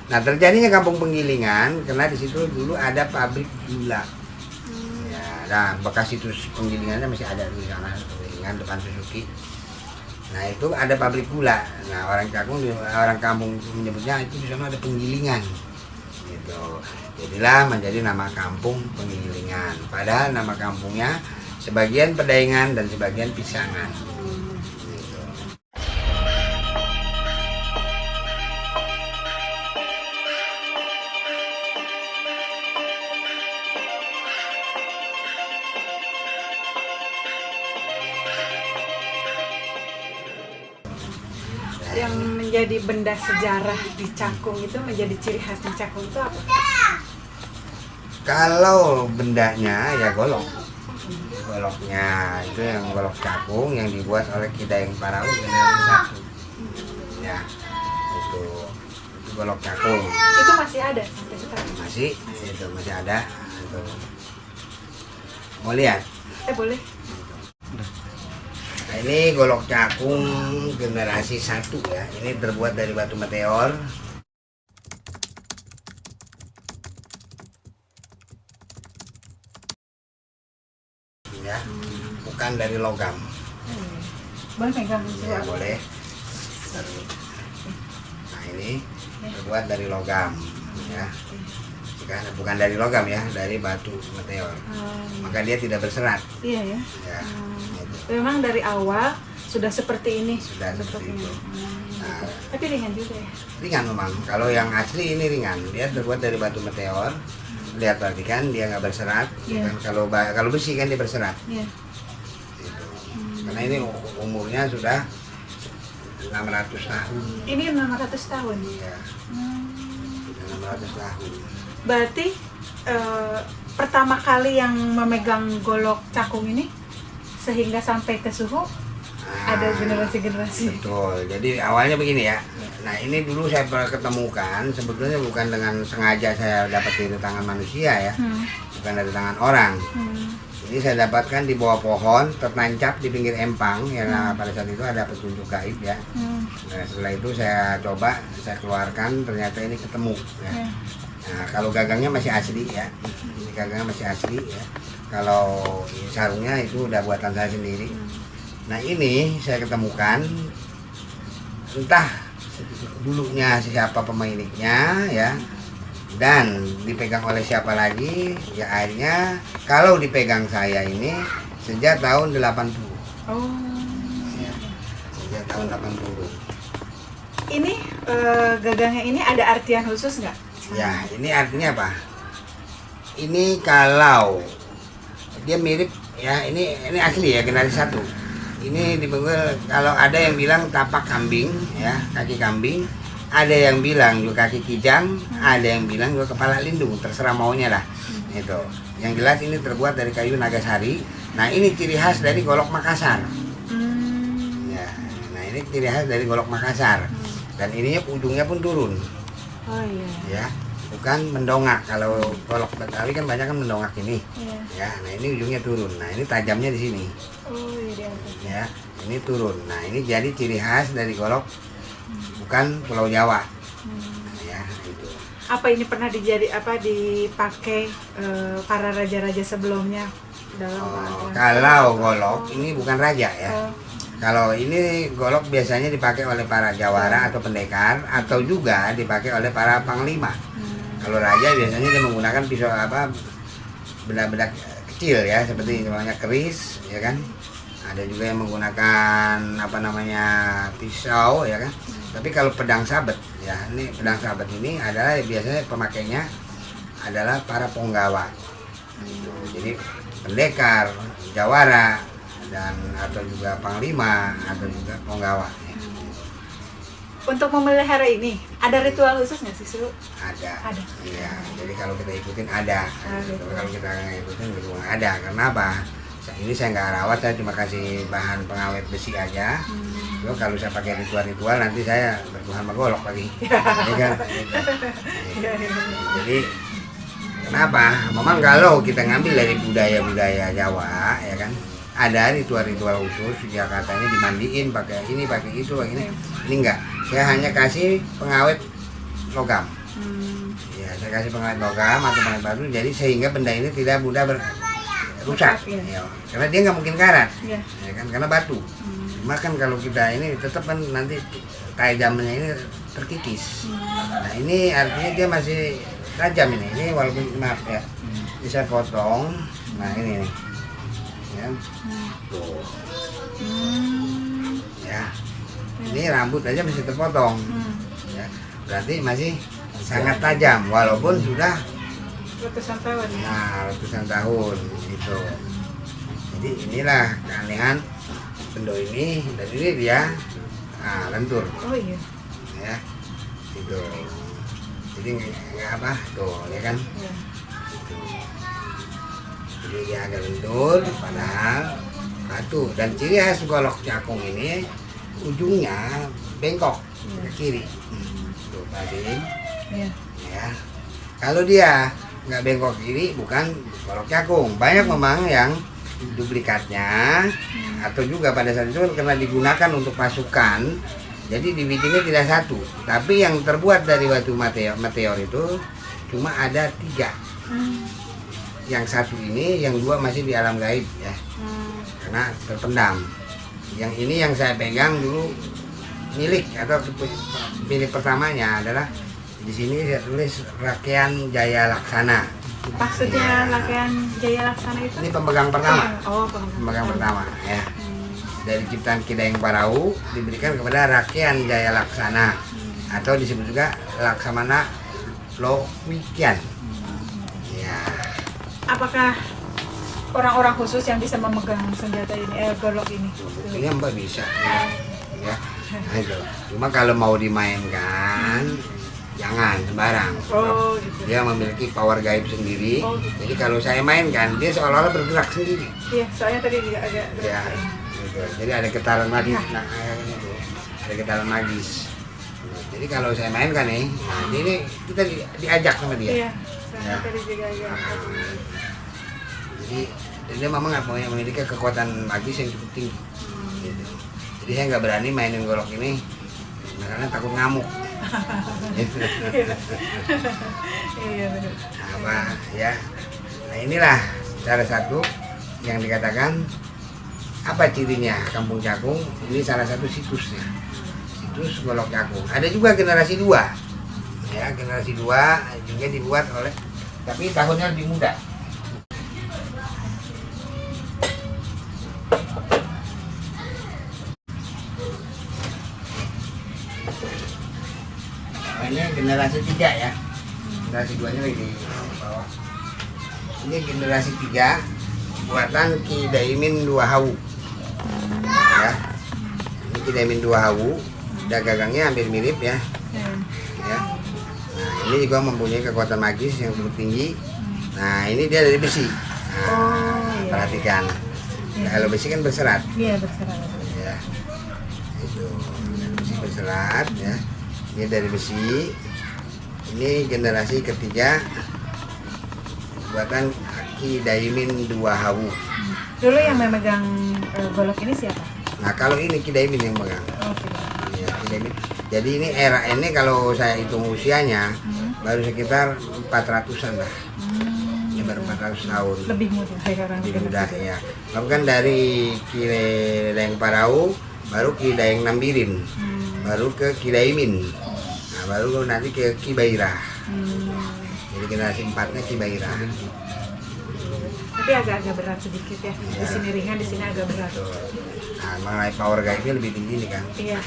Nah, terjadinya kampung penggilingan karena di situ dulu ada pabrik gula. Ya, nah bekas itu penggilingannya masih ada di sana, penggilingan depan Suzuki. Nah, itu ada pabrik gula. Nah, orang kampung menyebutnya itu di sana ada penggilingan. Gitu. Jadilah menjadi nama kampung Penggilingan. Padahal nama kampungnya sebagian Pedaengan dan sebagian Pisangan. Gitu. Yang menjadi benda sejarah di Cakung itu, menjadi ciri khas di Cakung itu apa? Kalau bendanya ya golok. Goloknya itu yang golok Cakung yang dibuat oleh Ki Daeng Parahu generasi 1. Ya, itu golok Cakung. Itu masih ada sampai sekarang? Masih ada. Itu. Mau lihat? Boleh. Nah, ini golok Cakung generasi 1 ya. Ini terbuat dari batu meteor. Ya, bukan dari logam. Boleh pegang Ya, boleh. Nah, ini terbuat dari logam ya. Bukan dari logam ya, dari batu meteor. Maka dia tidak berserat. Iya ya. Ya, gitu. Memang dari awal sudah seperti ini. Sudah seperti itu. Nah, Tapi ringan juga ya. ringan memang. Kalau yang asli ini ringan. Dia terbuat dari batu meteor. Lihat berarti kan dia nggak berserat. Iya. Kan kalau besi kan dia berserat. Iya. Gitu. Karena ini umurnya sudah 600 tahun. Ini 600 tahun. Ya, sudah 600 tahun. Berarti pertama kali yang memegang golok Cakung ini sehingga sampai ke Suhu ada generasi-generasi. Betul. Jadi awalnya begini ya. Nah, ini dulu saya ketemukan sebetulnya bukan dengan sengaja saya dapat dari tangan manusia ya. Bukan dari tangan orang. Ini saya dapatkan di bawah pohon tertancap di pinggir empang yang pada saat itu ada petunjuk gaib ya. Nah, setelah itu saya coba, saya keluarkan, ternyata ini ketemu ya. Nah, kalau gagangnya masih asli ya. Ini gagangnya masih asli ya. Kalau sarungnya itu udah buatan saya sendiri. Nah, ini saya ketemukan, entah dulunya siapa pemiliknya ya, dan dipegang oleh siapa lagi ya, akhirnya kalau dipegang saya ini sejak tahun 80. Ya, sejak tahun 80. Ini gagangnya ini ada artian khusus nggak? Ya, ini artinya apa? Ini kalau dia mirip ya, ini asli ya, generasi 1. Ini dibenggel, kalau ada yang bilang tapak kambing ya, kaki kambing, ada yang bilang juga kaki kijang, ada yang bilang juga kepala lindung, terserah maunya lah. Itu. Yang jelas ini terbuat dari kayu nagasari. Nah, ini ciri khas dari golok Makassar. Ya, nah ini ciri khas dari golok Makassar. Dan ininya ujungnya pun turun. Oh iya. Ya, bukan mendongak. Kalau golok Betawi kan banyak kan mendongak ini. Iya. Ya, nah ini ujungnya turun. Nah, ini tajamnya di sini. Oh iya. Ya, ini turun. Nah, ini jadi ciri khas dari golok bukan Pulau Jawa. Ya, itu. Apa ini pernah dipakai para raja-raja sebelumnya dalam Kalau golok ini bukan raja ya. Kalau ini golok biasanya dipakai oleh para jawara atau pendekar, atau juga dipakai oleh para panglima. Kalau raja biasanya dia menggunakan pisau benda-benda kecil ya, seperti namanya keris ya kan. Ada juga yang menggunakan pisau ya kan. Tapi kalau pedang sabet ya, ini pedang sabet ini adalah biasanya pemakainya adalah para punggawa. Jadi pendekar, jawara, dan atau juga panglima atau juga punggawa ya. Untuk memelihara ini ada ritual khusus nggak sih, Su? Ada. Ada. Iya, jadi kalau kita ikutin ada. Gitu. Kalau kita nggak ikutin juga nggak ada. Karena apa? Ini saya nggak rawat, saya cuma kasih bahan pengawet besi aja. Yo, kalau saya pakai ritual nanti saya bertuhan sama golok lagi. Ya kan? Jadi kenapa? Memang kalau kita ngambil dari budaya-budaya Jawa ya kan, ada ritual-ritual khusus ya, katanya dimandiin pakai ini, pakai itu, pakai ini. Ini enggak. Saya hanya kasih pengawet logam. Ya, saya kasih pengawet logam atau pengawet batu, jadi sehingga benda ini tidak mudah rusak. Ya. Karena dia nggak mungkin karat, ya kan, karena batu. Cuma kan kalau kita ini tetap kan nanti tajamnya ini terkikis. Nah ini artinya dia masih tajam ini walaupun maaf ya, bisa potong. Nah ini nih, ya, tuh, ya, ini rambut aja masih terpotong, ya, berarti masih sangat tajam walaupun sudah ratusan tahun ya. Nah, ratusan tahun itu. Jadi inilah keanehan bendo ini, dan ini dia lentur. Oh iya. Ya. Itu. Jadi nggak apa tuh, ya kan? Ya. Itu. Jadi dia agak lentur padahal batu, dan ciri khas golok cakung ini ujungnya bengkok ke kiri. Tuh tadi. Ya. Ya, kalau dia nggak bengkok kiri bukan golok cakung. Banyak memang yang duplikatnya atau juga pada saat itu karena digunakan untuk pasukan, jadi di bikinnya tidak satu, tapi yang terbuat dari batu meteor itu cuma ada 3. Yang satu ini, yang 2 masih di alam gaib ya, karena terpendam. Yang ini yang saya pegang dulu milik atau milik pertamanya adalah di sini saya tulis Rakean Jaya Laksana. Maksudnya Rakean Jaya Laksana itu? Ini pemegang pertama. Oh, pemegang pertama ya. Dari ciptaan Ki Daeng Parau diberikan kepada Rakean Jaya Laksana, atau disebut juga Laksamana Lowikian. Ya. Apakah orang-orang khusus yang bisa memegang senjata ini, golok ini? Ini Mbak bisa ya. Nah, itu. Cuma kalau mau dimainkan jangan sembarang. Oh, gitu. Dia memiliki power gaib sendiri. Oh, gitu. Jadi kalau saya mainkan dia seolah-olah bergerak sendiri. Iya, soalnya tadi juga agak Ya, gitu. Jadi ada getaran magis. Nah, gitu. Ada getaran magis. Nah, jadi kalau saya mainkan nih, nah ini kita diajak sama dia. Iya, soalnya Ya. tadi juga agak. Jadi dia memang nggak memiliki kekuatan magis yang cukup tinggi. Gitu. Jadi saya nggak berani mainin golok ini karena takut ngamuk. Iya benar. Apa ya? Nah inilah salah satu yang dikatakan apa cirinya Kampung Cakung. Ini salah satu situsnya, situs golok cakung. Ada juga generasi 2 ya, generasi 2 juga dibuat oleh, tapi tahunnya lebih muda. Ini generasi 3 ya, generasi 2 nya lagi di bawah. Ini generasi 3 buatan Ki Daimin Dua Hawu ya. Ini Ki Daimin Dua Hawu, gagangnya hampir mirip ya. Ya. Nah, ini juga mempunyai kekuatan magis yang cukup tinggi. Nah ini dia dari besi. Nah, perhatikan. Kalau besi kan berserat. Iya berserat. Ya. Itu besi berserat ya. Ini dari besi. Ini generasi ketiga buatan Ki Daimin Dua Hawu. Dulu yang memegang golok ini siapa? Nah kalau ini Ki Daimin yang pegang. Ya, Ki Daimin. Jadi ini era ini kalau saya hitung usianya baru sekitar 400-an lah. Ya baru 400 tahun. Lebih muda ya orang. Lebih muda ya. Bahkan dari Ki Daeng Parau baru Ki Daeng Nambirin. Baru ke Ki Daimin. Nah, baru nanti ke Ki Baira. Jadi generasi 4-nya Ki Baira. Tapi agak-agak berat sedikit ya. Di sini ringan, di sini agak berat. Nah, mengenai power gaibnya lebih tinggi nih kan. Iya.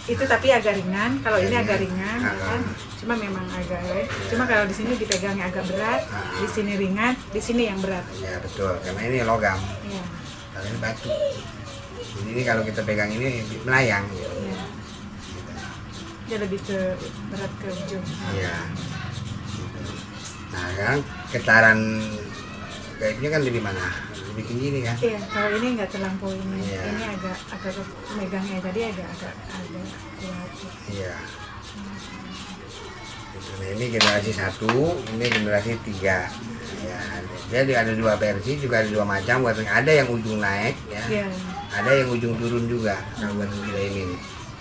Itu tapi agak ringan. Kalau ini agak ringan kan. Cuma memang agak cuma kalau di sini dipegangnya agak berat, di sini ringan, di sini yang berat. Ya betul, karena ini logam. Iya. Kalau ini batu. Jadi ini kalau kita pegang ini melayang gitu. Iya. Dia lebih ke berat ke ujung. Iya. Nah, sekarang getaran gaibnya kan lebih mana? Lebih tinggi nih kan? Iya, kalau ini nggak terlampau ini. Iya. Ini agak megangnya tadi agak kuat. Iya. Nah, ini generasi 1, ini generasi 3. Ya, jadi ada 2 versi, juga ada 2 macam. Ada yang ujung naik, ya. Iya. Ada yang ujung turun juga. Kalau buat Ki Daimin.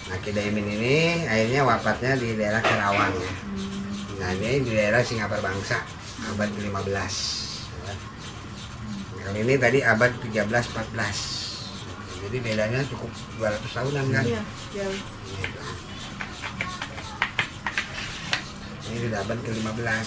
Nah, Ki Daimin ini akhirnya wafatnya di daerah Kerawang ya. Nah ini di daerah Singapura Bangsa abad ke-15. Kali ini tadi abad 13-14. Jadi bedanya cukup 200 tahunan kan? Iya, jauh. Ini sudah abad ke-15.